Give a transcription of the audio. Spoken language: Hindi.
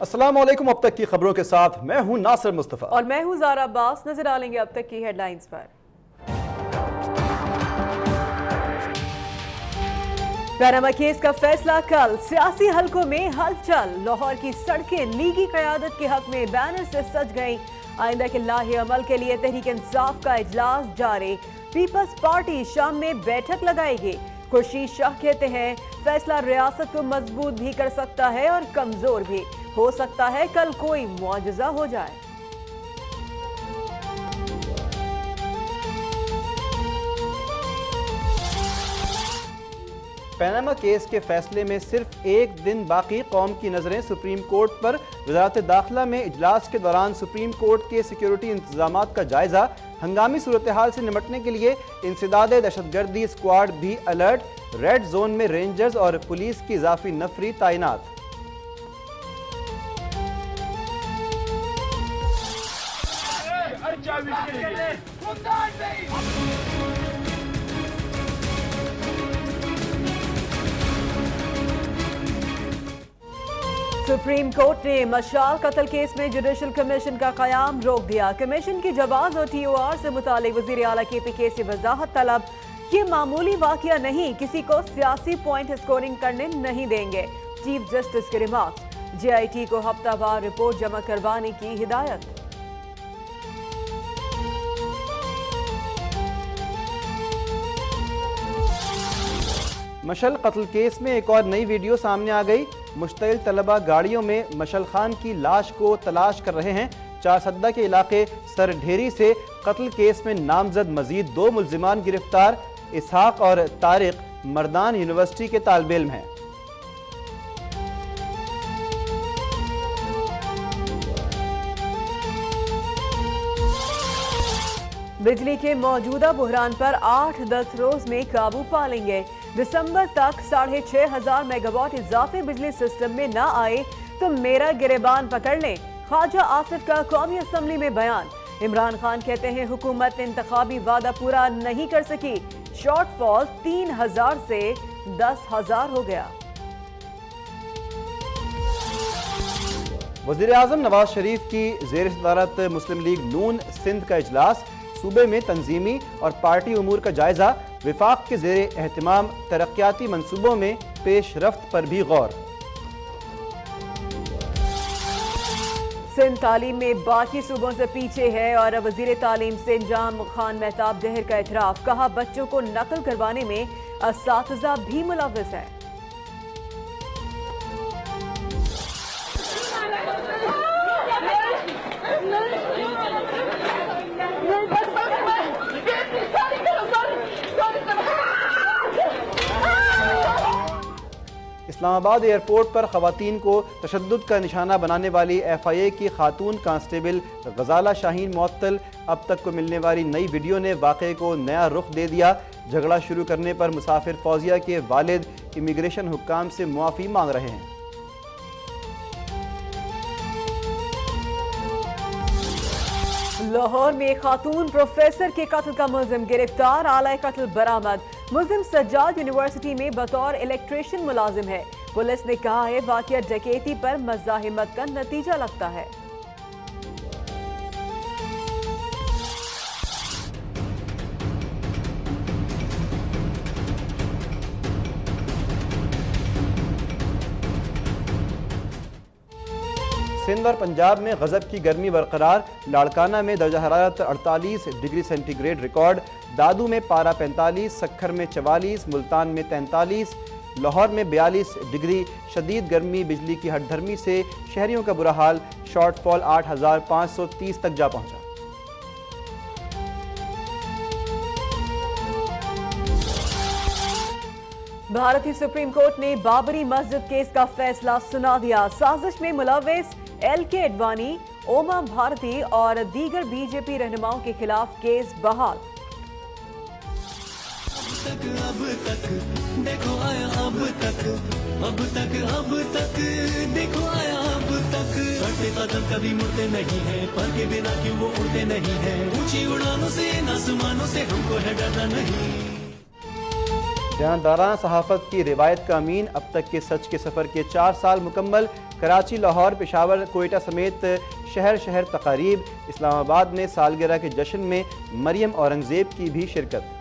अस्सलाम वालेकुम। अब तक की खबरों के साथ मैं हूं नासिर मुस्तफा और मैं हूं ज़ारा अब्बास। नजर डालेंगे अब तक की हेडलाइंस पर। पैनामा केस का फैसला कल, सियासी हलकों में हलचल। लाहौर की सड़कें लीगी क़यादत के हक में बैनर से सज गईं। आइंदा के लाहे अमल के लिए तहरीक इंसाफ का इजलास जारी। पीपल्स पार्टी शाम में बैठक लगाएगी। खुर्शीद शाह कहते हैं फैसला रियासत को मजबूत भी कर सकता है और कमजोर भी हो सकता है। कल कोई मुआजिजा हो जाए। पैनामा केस के फैसले में सिर्फ एक दिन बाकी, कौम की नजरें सुप्रीम कोर्ट पर। वज़ारत दाखिला में इजलास के दौरान सुप्रीम कोर्ट के सिक्योरिटी इंतजामात का जायजा। हंगामी सूरत हाल से निपटने के लिए इंसदाद दहशतगर्दी स्क्वाड भी अलर्ट। रेड जोन में रेंजर्स और पुलिस की इजाफी नफरी तैनात। सुप्रीम कोर्ट ने मशाल कत्ल केस में जुडिशल कमीशन का कयाम रोक दिया। कमीशन की जवाब और TOR से मुतालिक वज़ीर आला KPK से वजाहत तलब। ये मामूली वाकया नहीं, किसी को सियासी पॉइंट स्कोरिंग करने नहीं देंगे। चीफ जस्टिस के रिमार्क्स। JIT को हफ्तावार रिपोर्ट जमा करवाने की हिदायत। मशल कत्ल केस में एक और नई वीडियो सामने आ गई। मुश्तइल तलबा गाड़ियों में मशल खान की लाश को तलाश कर रहे हैं। चारसद्दा के इलाके सरढेरी से कत्ल केस में नामजद मजीद 2 मुल्जिमान गिरफ्तार। इसहाक और तारिक मर्दान यूनिवर्सिटी के तालिबे इल्म हैं। बिजली के मौजूदा बुहरान पर 8-10 रोज में काबू पा लेंगे। दिसंबर तक 6500 मेगावाट इजाफी बिजली सिस्टम में न आए तो मेरा गिरेबान पकड़ लें। ख्वाजा आसिफ का कौमी असम्बली में बयान। इमरान खान कहते हैं हुकूमत इंतखाबी वादा पूरा नहीं कर सकी। शॉर्टफॉल 3000 से 10,000 हो गया। वज़ीर आज़म नवाज शरीफ की ज़ेर सदारत मुस्लिम लीग नून सिंध का इजलास। सूबे में तंजीमी और पार्टी उमूर का जायजा। विफाक के ज़ेरे एहतमाम तरक्याती मंसूबों में पेशरफ्त पर भी गौर। सिंध तालीम में बाकी सूबों से पीछे है और वजीर तालीम सिंजाम खान मेहताब जहर का एतराफ। कहा बच्चों को नकल करवाने में असातिज़ा भी मुलव्वस है। इस्लामाबाद एयरपोर्ट पर खवातीन को तशद्दुद का निशाना बनाने वाली FIA की खातून कांस्टेबल गजाला शाहीन मुअत्तल। अब तक को मिलने वाली नई वीडियो ने वाक़े को नया रुख दे दिया। झगड़ा शुरू करने पर मुसाफिर फौजिया के वालिद इमिग्रेशन हुक्काम से मुआफ़ी मांग रहे हैं। लाहौर में खातून प्रोफेसर के कत्ल का मुलजिम गिरफ्तार। आला कत्ल बरामद। मुलजिम सज्जाद यूनिवर्सिटी में बतौर इलेक्ट्रिशियन मुलाजिम है। पुलिस ने कहा है वाक़या डकैती पर मज़ाहिमत का नतीजा लगता है। सिंध और पंजाब में गजब की गर्मी बरकरार। लाड़काना में दर्जा हरारत 48 डिग्री सेंटीग्रेड रिकॉर्ड। दादू में पारा 45, सक्खर में 44, मुल्तान में 43, लाहौर में 42 डिग्री। शदीद गर्मी, बिजली की हटधर्मी से शहरियों का बुरा हाल। शॉर्टफॉल 8530 तक जा पहुंचा। भारतीय सुप्रीम कोर्ट ने बाबरी मस्जिद केस का फैसला सुना दिया। साजिश में मुलव्वस LK अडवाणी, ओमा भारती और दीगर BJP रहनुमाओं के खिलाफ केस बहाल। अब तक देखो आया, अब तक देखो आया, अब तक बढ़ते कदम कभी मुड़ते नहीं है, पर के बिना क्यों वो उड़ते नहीं है। ऊंची उड़ानों से आसमानों से हमको है डरना नहीं। जानदाराना सहाफ़त की रिवायत का अमीन, अब तक के सच के सफ़र के 4 साल मुकम्मल। कराची, लाहौर, पेशावर, कोयटा समेत शहर शहर तकारीब। इस्लामाबाद में सालगिरह के जश्न में मरियम औरंगज़ेब की भी शिरकत।